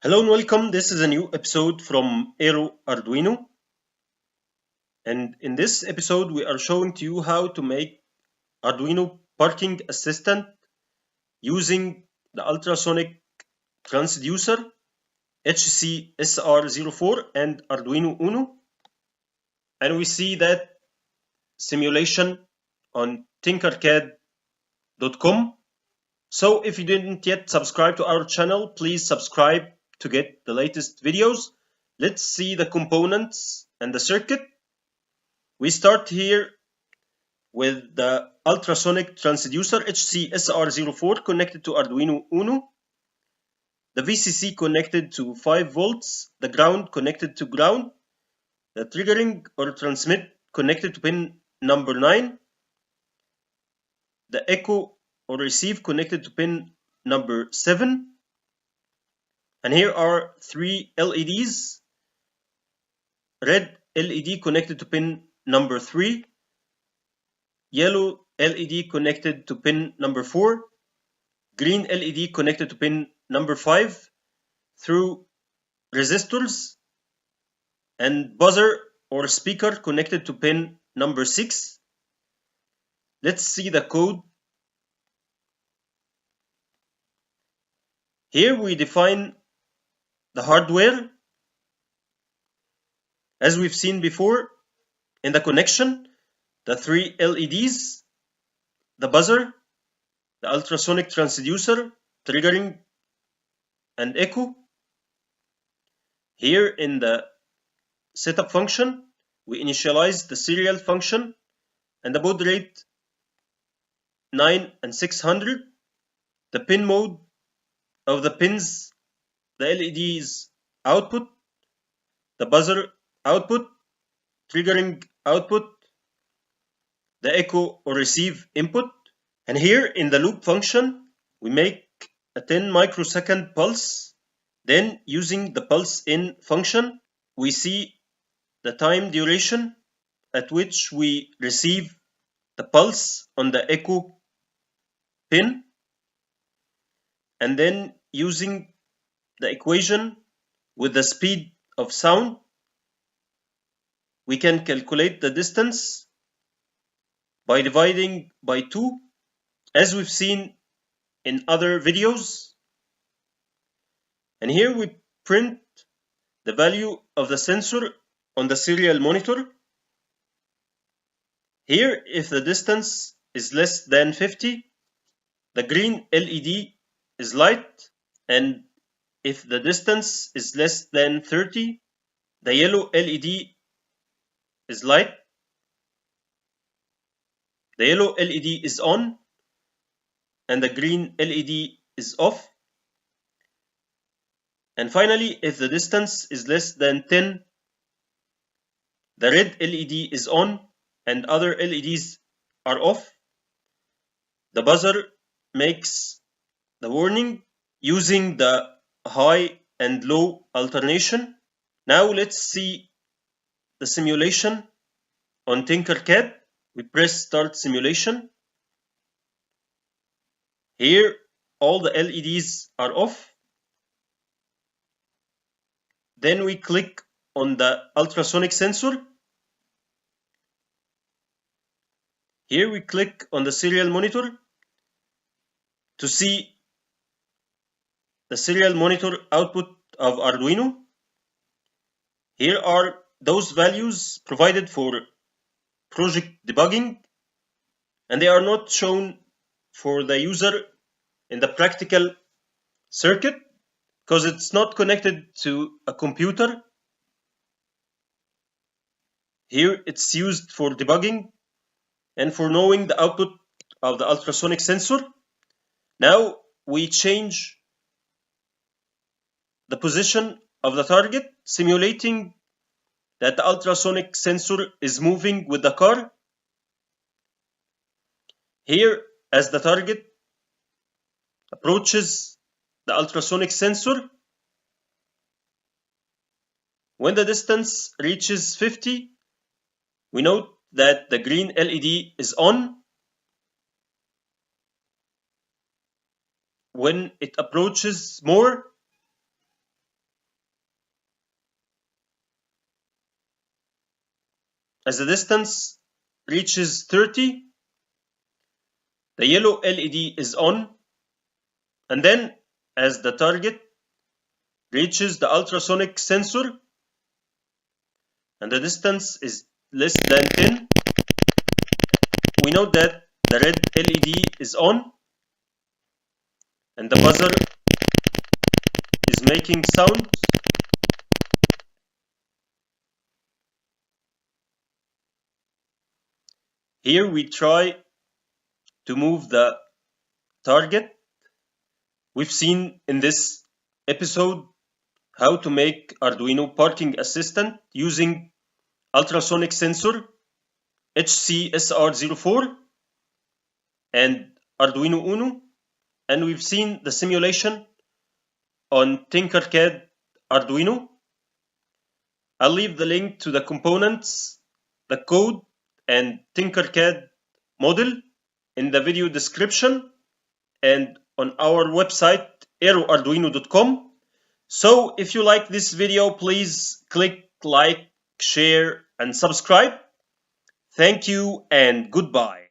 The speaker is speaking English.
Hello and welcome. This is a new episode from Aero Arduino. And in this episode, we are showing to you how to make Arduino Parking Assistant using the Ultrasonic Transducer HCSR04 and Arduino Uno. And we see that simulation on Tinkercad.com. So if you didn't yet subscribe to our channel, please subscribe to get the latest videos. Let's see the components and the circuit. We start here with the Ultrasonic Transducer HCSR04 connected to Arduino Uno. The VCC connected to 5 volts, the ground connected to ground, the triggering or transmit connected to pin number 9, the echo or receive connected to pin number 7, and here are 3 LEDs. Red LED connected to pin number 3, yellow LED connected to pin number 4, green LED connected to pin number 5 through resistors, and buzzer or speaker connected to pin number 6. Let's see the code. Here we define the hardware as we've seen before. In the connection, the 3 LEDs, the buzzer, the ultrasonic transducer, triggering, and echo. Here in the setup function, we initialize the serial function and the baud rate 9 and 600, the pin mode of the pins, the LEDs output, the buzzer output, triggering output, the echo or receive input. And here in the loop function, we make a 10 microsecond pulse. Then using the pulse in function, we see the time duration at which we receive the pulse on the echo pin. And then using the equation with the speed of sound, we can calculate the distance by dividing by 2, as we've seen in other videos. And here we print the value of the sensor on the serial monitor. Here, if the distance is less than 50, the green LED is light, and if the distance is less than 30, the yellow LED is light. The yellow LED is on and the green LED is off. And finally, if the distance is less than 10, the red LED is on and other LEDs are off. The buzzer makes the warning using the high and low alternation. Now let's see the simulation on Tinkercad. We press start simulation. Here all the LEDs are off. Then we click on the ultrasonic sensor. Here we click on the serial monitor to see the serial monitor output of Arduino. Here are those values provided for project debugging, and they are not shown for the user in the practical circuit because it's not connected to a computer. Here it's used for debugging and for knowing the output of the ultrasonic sensor. Now we change the position of the target, simulating that the ultrasonic sensor is moving with the car. Here, as the target approaches the ultrasonic sensor, when the distance reaches 50, we note that the green LED is on. When it approaches more, as the distance reaches 30, the yellow LED is on, and then as the target reaches the ultrasonic sensor and the distance is less than 10, we know that the red LED is on and the buzzer is making sound. Here we try to move the target. We've seen in this episode how to make Arduino Parking Assistant using ultrasonic sensor HCSR04 and Arduino Uno, and we've seen the simulation on Tinkercad Arduino. I'll leave the link to the components, the code, and Tinkercad model in the video description and on our website aeroarduino.com. So if you like this video, please click like, share, and subscribe. Thank you and goodbye.